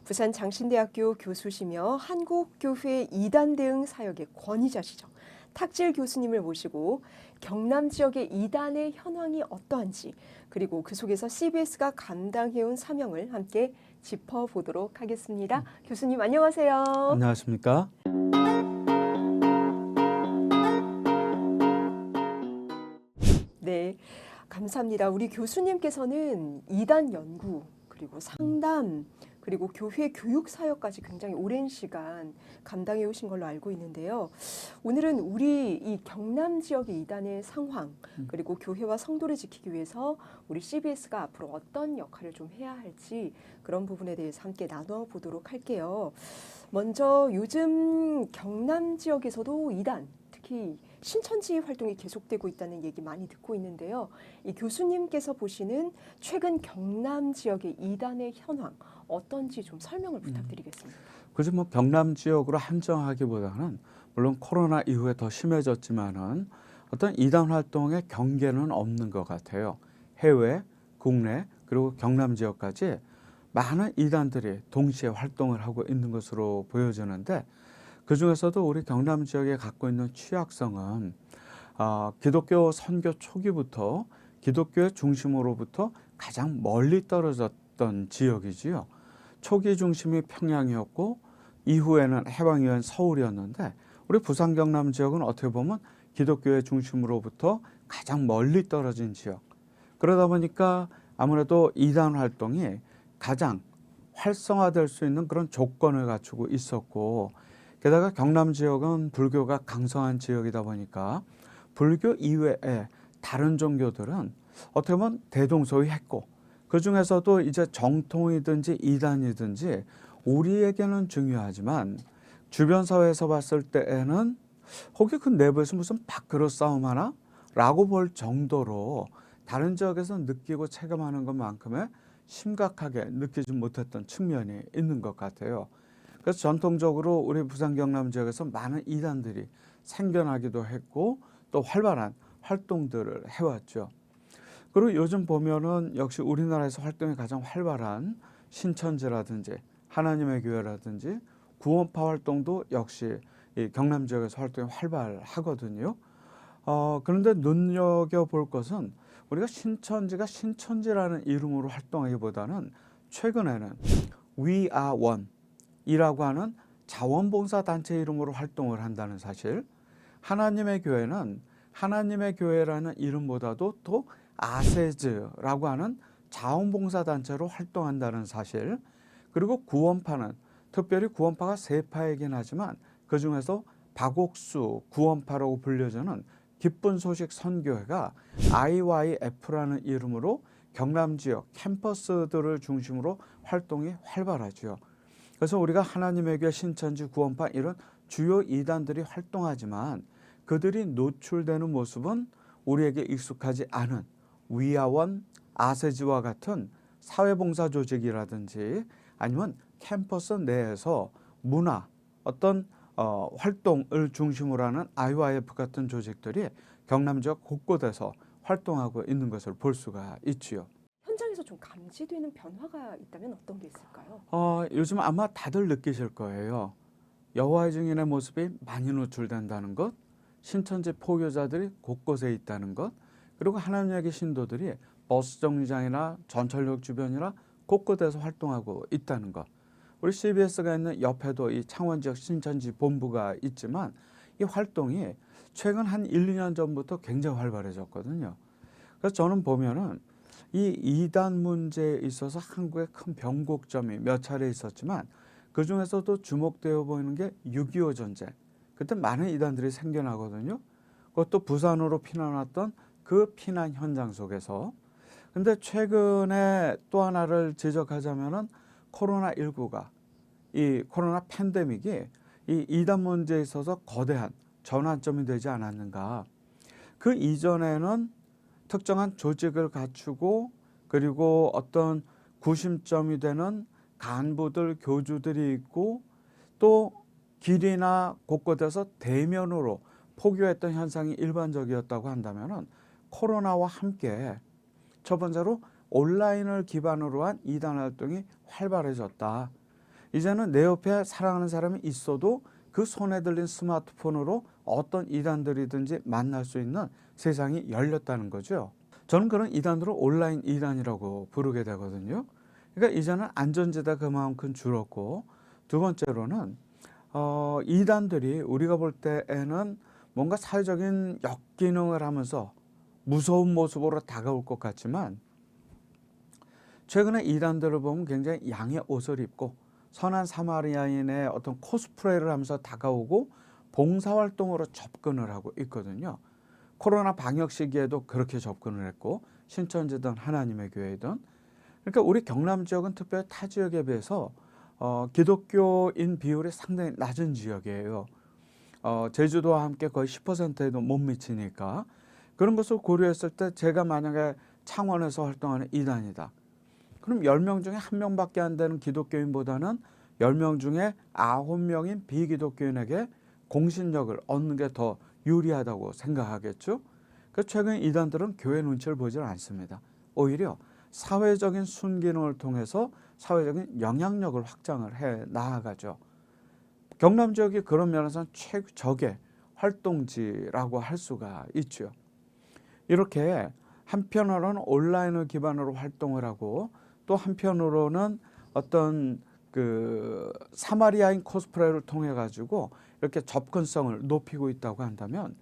부산 장신대학교 교수시며 한국교회 이단 대응 사역의 권위자시죠. 탁질 교수님을 모시고 경남 지역의 이단의 현황이 어떠한지, 그리고 그 속에서 CBS가 감당해온 사명을 함께 짚어보도록 하겠습니다. 교수님 안녕하세요. 안녕하십니까? 네, 감사합니다. 우리 교수님께서는 이단 연구, 그리고 상담, 그리고 교회 교육 사역까지 굉장히 오랜 시간 감당해 오신 걸로 알고 있는데요. 오늘은 우리 이 경남 지역의 이단의 상황, 그리고 교회와 성도를 지키기 위해서 우리 CBS가 앞으로 어떤 역할을 좀 해야 할지 그런 부분에 대해서 함께 나눠보도록 할게요. 먼저 요즘 경남 지역에서도 이단, 특히 신천지 활동이 계속되고 있다는 얘기 많이 듣고 있는데요. 이 교수님께서 보시는 최근 경남 지역의 이단의 현황 어떤지 좀 설명을 부탁드리겠습니다. 그저 뭐 경남 지역으로 한정하기보다는 물론 코로나 이후에 더 심해졌지만은 어떤 이단 활동의 경계는 없는 것 같아요. 해외, 국내 그리고 경남 지역까지 많은 이단들이 동시에 활동을 하고 있는 것으로 보여지는데 그 중에서도 우리 경남 지역에 갖고 있는 취약성은 기독교 선교 초기부터 기독교의 중심으로부터 가장 멀리 떨어졌던 지역이지요. 초기 중심이 평양이었고 이후에는 해방이온 서울이었는데 우리 부산 경남 지역은 어떻게 보면 기독교의 중심으로부터 가장 멀리 떨어진 지역. 그러다 보니까 아무래도 이단 활동이 가장 활성화될 수 있는 그런 조건을 갖추고 있었고 게다가 경남 지역은 불교가 강성한 지역이다 보니까 불교 이외에 다른 종교들은 어떻게 보면 대동소이했고 그 중에서도 이제 정통이든지 이단이든지 우리에게는 중요하지만 주변 사회에서 봤을 때에는 혹시 그 내부에서 무슨 밥그릇 싸움 하나? 라고 볼 정도로 다른 지역에서 느끼고 체감하는 것만큼의 심각하게 느끼지 못했던 측면이 있는 것 같아요. 그래서 전통적으로 우리 부산 경남 지역에서 많은 이단들이 생겨나기도 했고 또 활발한 활동들을 해왔죠. 그리고 요즘 보면은 역시 우리나라에서 활동이 가장 활발한 신천지라든지 하나님의 교회라든지 구원파 활동도 역시 이 경남 지역에서 활동이 활발하거든요. 그런데 눈여겨볼 것은 우리가 신천지가 신천지라는 이름으로 활동하기보다는 최근에는 We Are One 이라고 하는 자원봉사단체 이름으로 활동을 한다는 사실, 하나님의 교회는 하나님의 교회라는 이름보다도 또 아세즈라고 하는 자원봉사단체로 활동한다는 사실, 그리고 구원파는 특별히 구원파가 세 파이긴 하지만 그 중에서 박옥수 구원파라고 불려지는 기쁜 소식 선교회가 IYF라는 이름으로 경남 지역 캠퍼스들을 중심으로 활동이 활발하죠. 그래서 우리가 하나님의 교회, 신천지, 구원파 이런 주요 이단들이 활동하지만 그들이 노출되는 모습은 우리에게 익숙하지 않은 위아원, 아세지와 같은 사회봉사 조직이라든지 아니면 캠퍼스 내에서 문화, 어떤 활동을 중심으로 하는 IYF 같은 조직들이 경남 지역 곳곳에서 활동하고 있는 것을 볼 수가 있지요. 현장에서 좀 감지되는 변화가 있다면 어떤 게 있을까요? 요즘 아마 다들 느끼실 거예요. 여호와의 증인의 모습이 많이 노출된다는 것, 신천지 포교자들이 곳곳에 있다는 것, 그리고 하나님의 신도들이 버스 정류장이나 전철역 주변이나 곳곳에서 활동하고 있다는 것. 우리 CBS가 있는 옆에도 이 창원 지역 신천지 본부가 있지만 이 활동이 최근 한 1, 2년 전부터 굉장히 활발해졌거든요. 그래서 저는 보면은 이 이단 문제에 있어서 한국의 큰 변곡점이 몇 차례 있었지만 그 중에서도 주목되어 보이는 게 6.25 전쟁. 그때 많은 이단들이 생겨나거든요. 그것도 부산으로 피난 왔던 그 피난 현장 속에서. 근데 최근에 또 하나를 지적하자면은 코로나19가 이 코로나 팬데믹이 이 이단 문제에 있어서 거대한 전환점이 되지 않았는가. 그 이전에는 특정한 조직을 갖추고 그리고 어떤 구심점이 되는 간부들, 교주들이 있고 또 길이나 곳곳에서 대면으로 포교했던 현상이 일반적이었다고 한다면은 코로나와 함께 첫 번째로 온라인을 기반으로 한 이단 활동이 활발해졌다. 이제는 내 옆에 사랑하는 사람이 있어도 그 손에 들린 스마트폰으로 어떤 이단들이든지 만날 수 있는 세상이 열렸다는 거죠. 저는 그런 이단들을 온라인 이단이라고 부르게 되거든요. 그러니까 이제는 안전지대가 그만큼 줄었고, 두 번째로는 이단들이 우리가 볼 때에는 뭔가 사회적인 역기능을 하면서 무서운 모습으로 다가올 것 같지만, 최근에 이단들을 보면 굉장히 양의 옷을 입고 선한 사마리아인의 어떤 코스프레를 하면서 다가오고 봉사활동으로 접근을 하고 있거든요. 코로나 방역 시기에도 그렇게 접근을 했고, 신천지든 하나님의 교회든. 그러니까 우리 경남 지역은 특별히 타 지역에 비해서 기독교인 비율이 상당히 낮은 지역이에요. 제주도와 함께 거의 10%에도 못 미치니까, 그런 것을 고려했을 때 제가 만약에 창원에서 활동하는 이단이다. 그럼 10명 중에 1명밖에 안 되는 기독교인보다는 10명 중에 9명인 비기독교인에게 공신력을 얻는 게 더 유리하다고 생각하겠죠. 그 최근 이단들은 교회 눈치를 보지 않습니다. 오히려 사회적인 순기능을 통해서 사회적인 영향력을 확장을 해 나아가죠. 경남 지역이 그런 면에서는 최적의 활동지라고 할 수가 있죠. 이렇게 한편으로는 온라인을 기반으로 활동을 하고, 또 한편으로는 어떤 그 사마리아인 코스프레를 통해 가지고 이렇게 접근성을 높이고 있다고 한다면,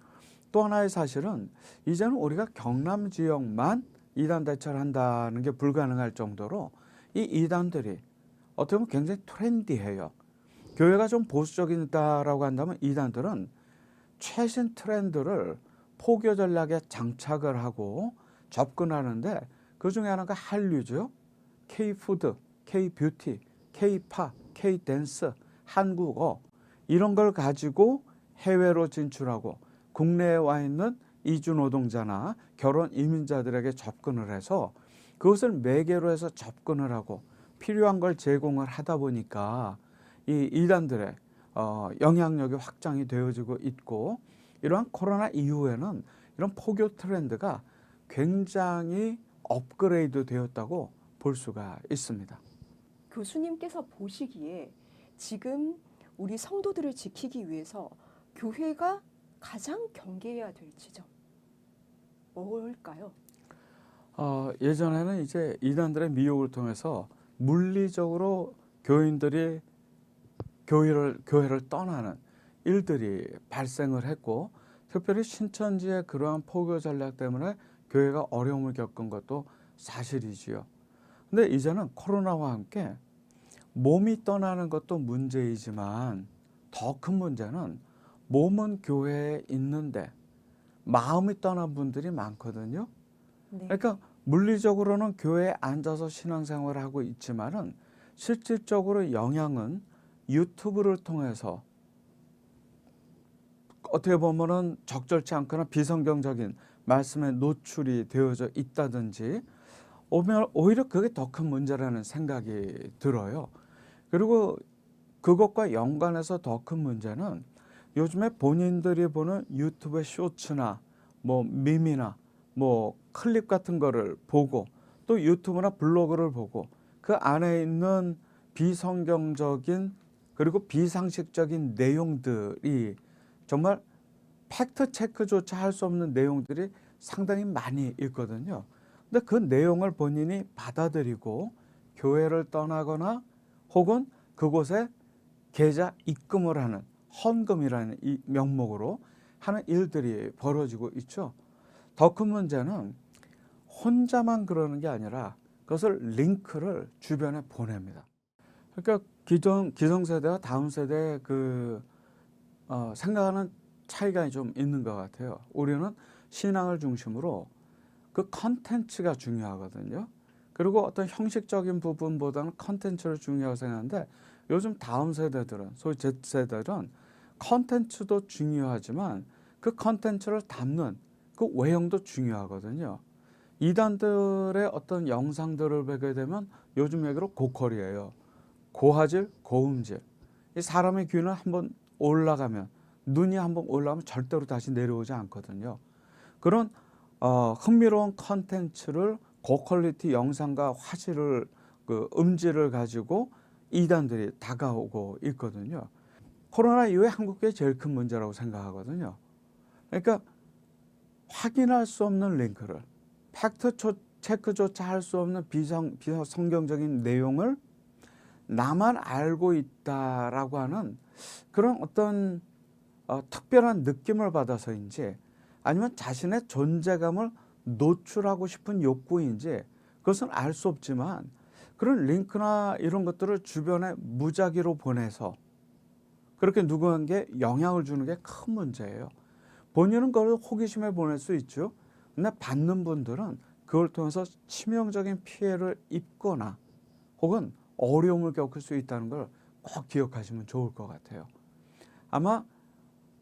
또 하나의 사실은 이제는 우리가 경남 지역만 이단 대처를 한다는 게 불가능할 정도로 이 이단들이 어떻게 보면 굉장히 트렌디해요. 교회가 좀 보수적이다라고 한다면 이단들은 최신 트렌드를 포교 전략에 장착을 하고 접근하는데, 그 중에 하나가 한류죠. K-푸드, K-뷰티, K-팝, K-댄스, 한국어, 이런 걸 가지고 해외로 진출하고 국내에 와 있는 이주 노동자나 결혼 이민자들에게 접근을 해서 그것을 매개로 해서 접근을 하고 필요한 걸 제공을 하다 보니까 이 이단들의 영향력이 확장이 되어지고 있고, 이러한 코로나 이후에는 이런 포교 트렌드가 굉장히 업그레이드 되었다고 볼 수가 있습니다. 교수님께서 보시기에 지금 우리 성도들을 지키기 위해서 교회가 가장 경계해야 될 지점 뭘까요? 예전에는 이제 이단들의 미혹을 통해서 물리적으로 교인들이 교회를 떠나는 일들이 발생을 했고, 특별히 신천지의 그러한 포교 전략 때문에 교회가 어려움을 겪은 것도 사실이지요. 근데 이제는 코로나와 함께 몸이 떠나는 것도 문제이지만 더 큰 문제는 몸은 교회에 있는데 마음이 떠난 분들이 많거든요. 네. 그러니까 물리적으로는 교회에 앉아서 신앙생활을 하고 있지만은 실질적으로 영향은 유튜브를 통해서 어떻게 보면은 적절치 않거나 비성경적인 말씀에 노출이 되어져 있다든지, 오히려 그게 더 큰 문제라는 생각이 들어요. 그리고 그것과 연관해서 더 큰 문제는 요즘에 본인들이 보는 유튜브의 쇼츠나 뭐 밈이나 뭐 클립 같은 거를 보고, 또 유튜브나 블로그를 보고 그 안에 있는 비성경적인 그리고 비상식적인 내용들이 정말 팩트 체크조차 할 수 없는 내용들이 상당히 많이 있거든요. 근데 그 내용을 본인이 받아들이고 교회를 떠나거나 혹은 그곳에 계좌 입금을 하는 헌금이라는 이 명목으로 하는 일들이 벌어지고 있죠. 더 큰 문제는 혼자만 그러는 게 아니라 그것을 링크를 주변에 보냅니다. 그러니까 기성세대와 다음 세대의 생각하는 차이가 좀 있는 것 같아요. 우리는 신앙을 중심으로 그 컨텐츠가 중요하거든요. 그리고 어떤 형식적인 부분보다는 컨텐츠를 중요하게 생각하는데, 요즘 다음 세대들은, 소위 Z세대들은 컨텐츠도 중요하지만 그 컨텐츠를 담는 그 외형도 중요하거든요. 이단들의 어떤 영상들을 보게 되면 요즘 얘기로 고퀄이에요. 고화질, 고음질. 이 사람의 귀는 한번 올라가면, 눈이 한번 올라가면 절대로 다시 내려오지 않거든요. 그런 흥미로운 컨텐츠를 고퀄리티 영상과 화질을 음질을 가지고 이단들이 다가오고 있거든요. 코로나 이후에 한국의 제일 큰 문제라고 생각하거든요. 그러니까 확인할 수 없는 링크를, 팩트 체크조차 할 수 없는 비성경적인 내용을 나만 알고 있다라고 하는 그런 어떤 특별한 느낌을 받아서인지, 아니면 자신의 존재감을 노출하고 싶은 욕구인지 그것은 알 수 없지만, 그런 링크나 이런 것들을 주변에 무작위로 보내서 그렇게 누구에게 영향을 주는 게 큰 문제예요. 본인은 그걸 호기심에 보낼 수 있죠. 근데 받는 분들은 그걸 통해서 치명적인 피해를 입거나 혹은 어려움을 겪을 수 있다는 걸 꼭 기억하시면 좋을 것 같아요. 아마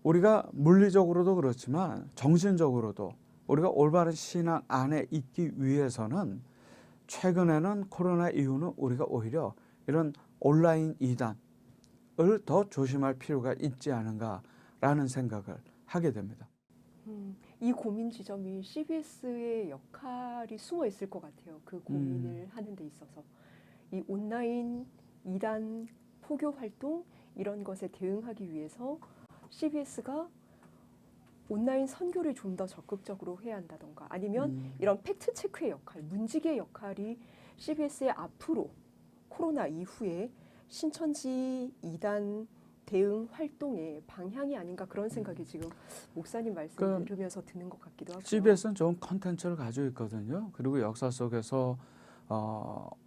우리가 물리적으로도 그렇지만 정신적으로도 우리가 올바른 신앙 안에 있기 위해서는, 최근에는 코로나 이후는 우리가 오히려 이런 온라인 이단을 더 조심할 필요가 있지 않은가라는 생각을 하게 됩니다. 이 고민 지점이 CBS의 역할이 숨어 있을 것 같아요. 그 고민을 하는 데 있어서. 이 온라인 이단 포교 활동 이런 것에 대응하기 위해서 CBS가 온라인 선교를 좀 더 적극적으로 해야 한다던가, 아니면 이런 팩트 체크의 역할, 문지기의 역할이 CBS의 앞으로 코로나 이후에 신천지 이단 대응 활동의 방향이 아닌가, 그런 생각이 지금 목사님 말씀 들으면서 드는 것 같기도 하고요. CBS는 좋은 컨텐츠를 가지고 있거든요. 그리고 역사 속에서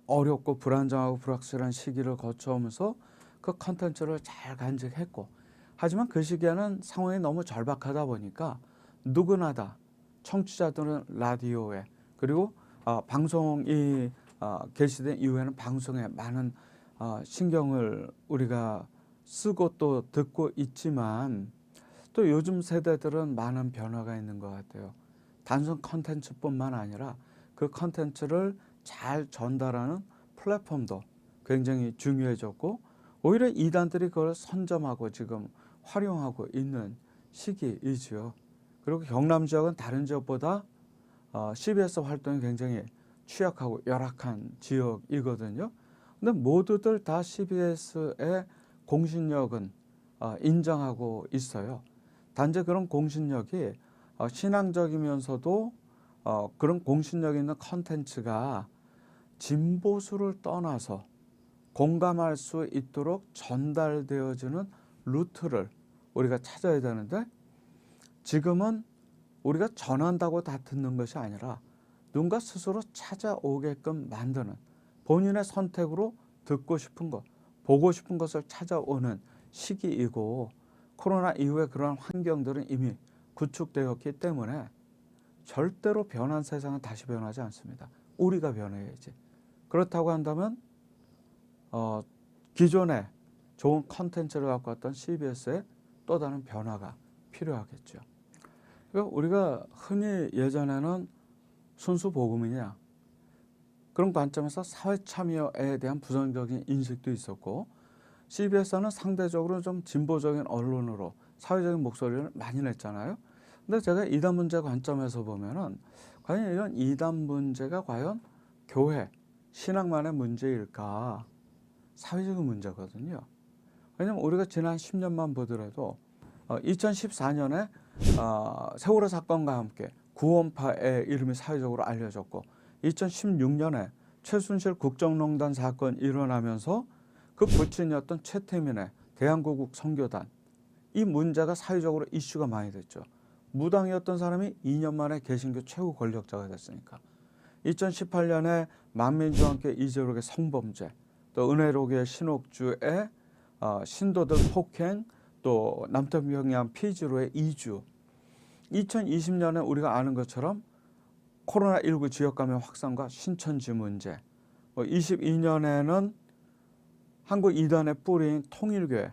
어렵고 불안정하고 불확실한 시기를 거쳐오면서 그 컨텐츠를 잘 간직했고, 하지만 그 시기에는 상황이 너무 절박하다 보니까 누구나 다, 청취자들은 라디오에, 그리고 방송이 개시된 이후에는 방송에 많은 신경을 우리가 쓰고 또 듣고 있지만, 또 요즘 세대들은 많은 변화가 있는 것 같아요. 단순 컨텐츠뿐만 아니라 그 컨텐츠를 잘 전달하는 플랫폼도 굉장히 중요해졌고, 오히려 이단들이 그걸 선점하고 지금 활용하고 있는 시기이죠. 그리고 경남 지역은 다른 지역보다 CBS 활동이 굉장히 취약하고 열악한 지역이거든요. 근데 모두들 다 CBS의 공신력은 인정하고 있어요. 단지 그런 공신력이 신앙적이면서도 그런 공신력 있는 컨텐츠가 진보수를 떠나서 공감할 수 있도록 전달되어지는 루트를 우리가 찾아야 되는데, 지금은 우리가 전한다고 다 듣는 것이 아니라 누군가 스스로 찾아오게끔 만드는, 본인의 선택으로 듣고 싶은 것, 보고 싶은 것을 찾아오는 시기이고, 코로나 이후에 그러한 환경들은 이미 구축되었기 때문에 절대로 변한 세상은 다시 변하지 않습니다. 우리가 변해야지. 그렇다고 한다면 기존에 좋은 컨텐츠를 갖고 왔던 CBS의 또 다른 변화가 필요하겠죠. 그러니까 우리가 흔히 예전에는 순수 복음이냐, 그런 관점에서 사회 참여에 대한 부정적인 인식도 있었고, CBS는 상대적으로 좀 진보적인 언론으로 사회적인 목소리를 많이 냈잖아요. 근데 제가 이단 문제 관점에서 보면은, 과연 이런 이단 문제가 과연 교회, 신앙만의 문제일까? 사회적인 문제거든요. 왜냐하면 우리가 지난 10년만 보더라도 2014년에 세월호 사건과 함께 구원파의 이름이 사회적으로 알려졌고, 2016년에 최순실 국정농단 사건이 일어나면서 그 부친이었던 최태민의 대한민국 선교단, 이 문제가 사회적으로 이슈가 많이 됐죠. 무당이었던 사람이 2년 만에 개신교 최고 권력자가 됐으니까. 2018년에 만민주와 함께 이재록의 성범죄, 또 은혜록의 신옥주의 신도들 폭행, 또 남태평양 피지로의 이주, 2020년에 우리가 아는 것처럼 코로나19 지역감염 확산과 신천지 문제, 22년에는 한국 이단의 뿌리인 통일교회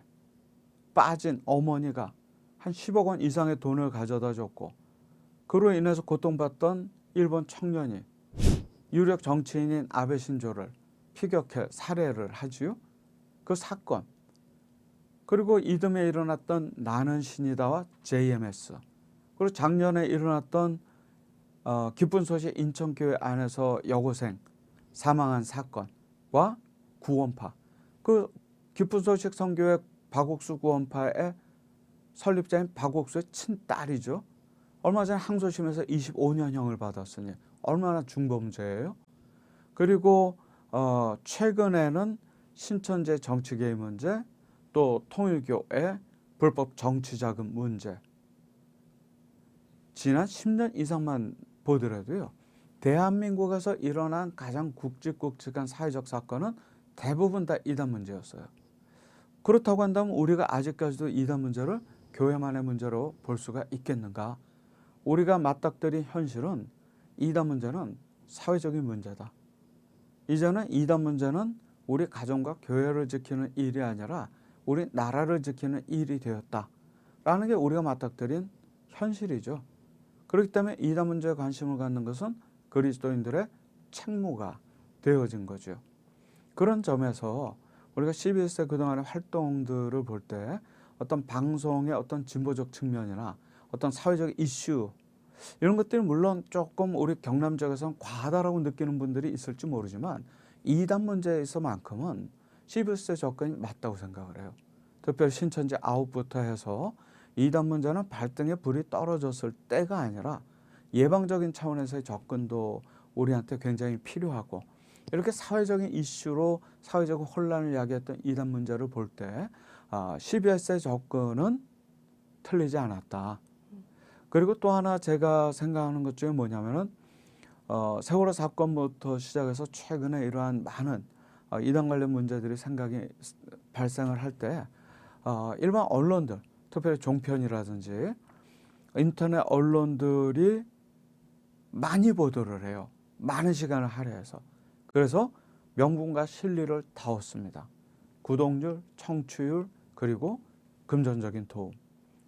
빠진 어머니가 한 10억 원 이상의 돈을 가져다 줬고, 그로 인해서 고통받던 일본 청년이 유력 정치인인 아베 신조를 피격해 살해를 하지요. 그 사건, 그리고 이듬해 일어났던 나는 신이다와 JMS, 그리고 작년에 일어났던 기쁜 소식 인천교회 안에서 여고생 사망한 사건과 구원파, 그 그 기쁜 소식 선교회 박옥수 구원파의 설립자인 박옥수의 친딸이죠. 얼마 전에 항소심에서 25년형을 받았으니 얼마나 중범죄예요. 그리고 최근에는 신천지 정치 개입 문제, 또 통일교의 불법 정치자금 문제. 지난 10년 이상만 보더라도요. 대한민국에서 일어난 가장 굵직굵직한 사회적 사건은 대부분 다 이단 문제였어요. 그렇다고 한다면 우리가 아직까지도 이단 문제를 교회만의 문제로 볼 수가 있겠는가? 우리가 맞닥뜨린 현실은 이단 문제는 사회적인 문제다. 이제는 이단 문제는 우리 가정과 교회를 지키는 일이 아니라 우리 나라를 지키는 일이 되었다라는 게 우리가 맞닥뜨린 현실이죠. 그렇기 때문에 이단 문제에 관심을 갖는 것은 그리스도인들의 책무가 되어진 거죠. 그런 점에서 우리가 CBS의 그동안의 활동들을 볼 때 어떤 방송의 어떤 진보적 측면이나 어떤 사회적 이슈 이런 것들이 물론 조금 우리 경남 지역에서는 과하다라고 느끼는 분들이 있을지 모르지만 이단 문제에 있어만큼은 CBS의 접근이 맞다고 생각을 해요. 특별히 신천지 아웃부터 해서 이단 문제는 발등에 불이 떨어졌을 때가 아니라 예방적인 차원에서의 접근도 우리한테 굉장히 필요하고 이렇게 사회적인 이슈로 사회적 혼란을 야기했던 이단 문제를 볼 때 CBS의 접근은 틀리지 않았다. 그리고 또 하나 제가 생각하는 것 중에 뭐냐면은 세월호 사건부터 시작해서 최근에 이러한 많은 이단 관련 문제들이 생각이 발생을 할 때 일반 언론들, 특별히 종편이라든지 인터넷 언론들이 많이 보도를 해요. 많은 시간을 할애해서. 그래서 명분과 실리를 다 얻습니다. 구독률, 청취율, 그리고 금전적인 도움.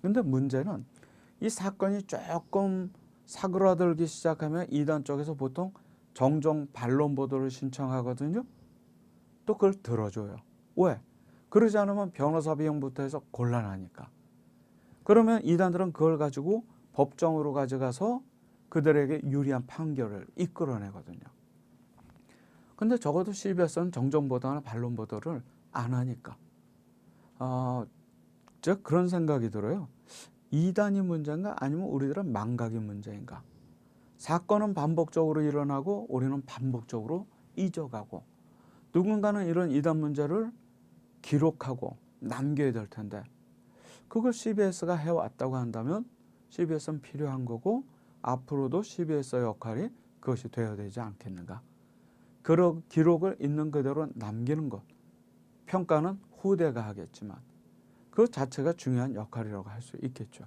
근데 문제는 이 사건이 조금 사그라들기 시작하면 이단 쪽에서 보통 정정 반론 보도를 신청하거든요. 또 그걸 들어줘요. 왜? 그러지 않으면 변호사 비용부터 해서 곤란하니까. 그러면 이단들은 그걸 가지고 법정으로 가져가서 그들에게 유리한 판결을 이끌어내거든요. 근데 적어도 CBS는 정정 보도나 반론 보도를 안 하니까. 제가 그런 생각이 들어요. 이단이 문제인가 아니면 우리들은 망각이 문제인가. 사건은 반복적으로 일어나고 우리는 반복적으로 잊어가고 누군가는 이런 이단 문제를 기록하고 남겨야 될 텐데 그걸 CBS가 해왔다고 한다면 CBS는 필요한 거고 앞으로도 CBS의 역할이 그것이 되어야 되지 않겠는가. 그런 기록을 있는 그대로 남기는 것. 평가는 후대가 하겠지만 그 자체가 중요한 역할이라고 할 수 있겠죠.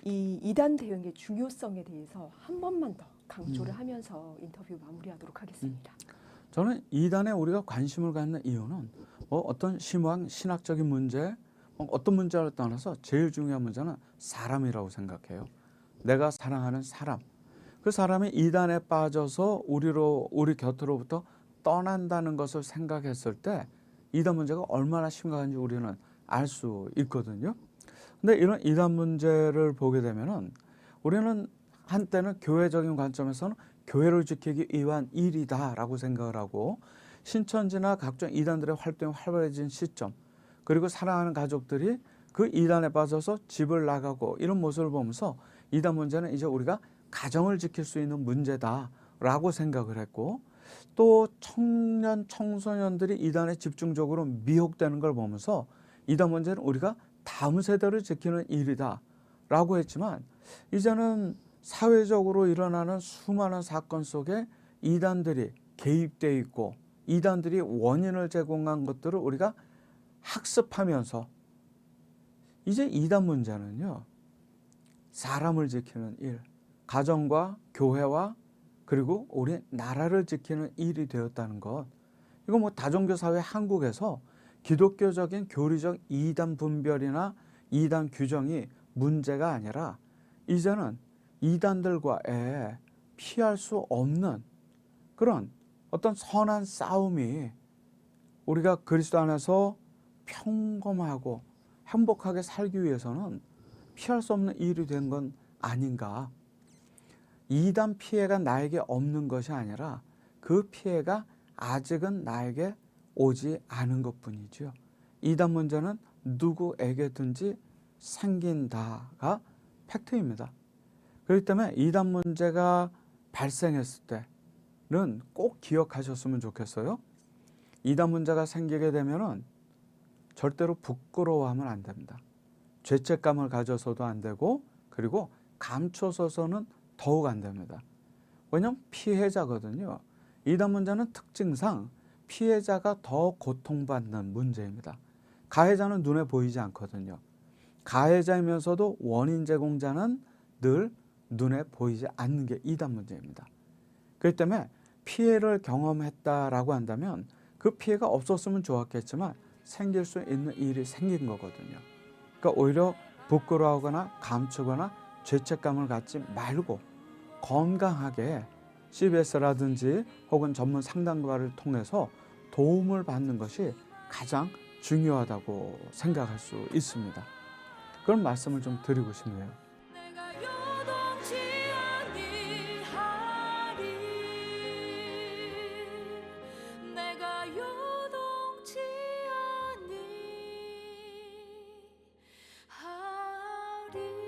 이 이단 대응의 중요성에 대해서 한 번만 더 강조를 하면서 인터뷰 마무리하도록 하겠습니다. 저는 이단에 우리가 관심을 갖는 이유는 어떤 심오한 신학적인 문제, 어떤 문제를 떠나서 제일 중요한 문제는 사람이라고 생각해요. 내가 사랑하는 사람. 그 사람이 이단에 빠져서 우리 곁으로부터 떠난다는 것을 생각했을 때 이단 문제가 얼마나 심각한지 우리는 알 수 있거든요. 근데 이런 이단 문제를 보게 되면은 우리는 한때는 교회적인 관점에서는 교회를 지키기 위한 일이다라고 생각을 하고 신천지나 각종 이단들의 활동이 활발해진 시점 그리고 사랑하는 가족들이 그 이단에 빠져서 집을 나가고 이런 모습을 보면서 이단 문제는 이제 우리가 가정을 지킬 수 있는 문제다라고 생각을 했고 또 청년 청소년들이 이단에 집중적으로 미혹되는 걸 보면서 이단 문제는 우리가 다음 세대를 지키는 일이다라고 했지만 이제는 사회적으로 일어나는 수많은 사건 속에 이단들이 개입돼 있고 이단들이 원인을 제공한 것들을 우리가 학습하면서 이제 이단 문제는요. 사람을 지키는 일, 가정과 교회와 그리고 우리 나라를 지키는 일이 되었다는 것. 이거 뭐 다종교 사회 한국에서 기독교적인 교리적 이단 분별이나 이단 규정이 문제가 아니라 이제는 이단들과의 피할 수 없는 그런 어떤 선한 싸움이 우리가 그리스도 안에서 평범하고 행복하게 살기 위해서는 피할 수 없는 일이 된 건 아닌가. 이단 피해가 나에게 없는 것이 아니라 그 피해가 아직은 나에게 오지 않은 것뿐이죠. 이단 문제는 누구에게든지 생긴다가 팩트입니다. 그렇기 때문에 이단 문제가 발생했을 때는 꼭 기억하셨으면 좋겠어요. 이단 문제가 생기게 되면은 절대로 부끄러워하면 안 됩니다. 죄책감을 가져서도 안 되고, 그리고 감춰서서는 더욱 안 됩니다. 왜냐하면 피해자거든요. 이단 문제는 특징상 피해자가 더 고통받는 문제입니다. 가해자는 눈에 보이지 않거든요. 가해자이면서도 원인 제공자는 늘 눈에 보이지 않는 게 이단 문제입니다. 그렇기 때문에 피해를 경험했다라고 한다면 그 피해가 없었으면 좋았겠지만 생길 수 있는 일이 생긴 거거든요. 그러니까 오히려 부끄러워하거나 감추거나 죄책감을 갖지 말고 건강하게 CBS라든지 혹은 전문 상담가를 통해서 도움을 받는 것이 가장 중요하다고 생각할 수 있습니다. 그런 말씀을 좀 드리고 싶네요. 내가 요동치 아니하리 내가 요동치 아니하리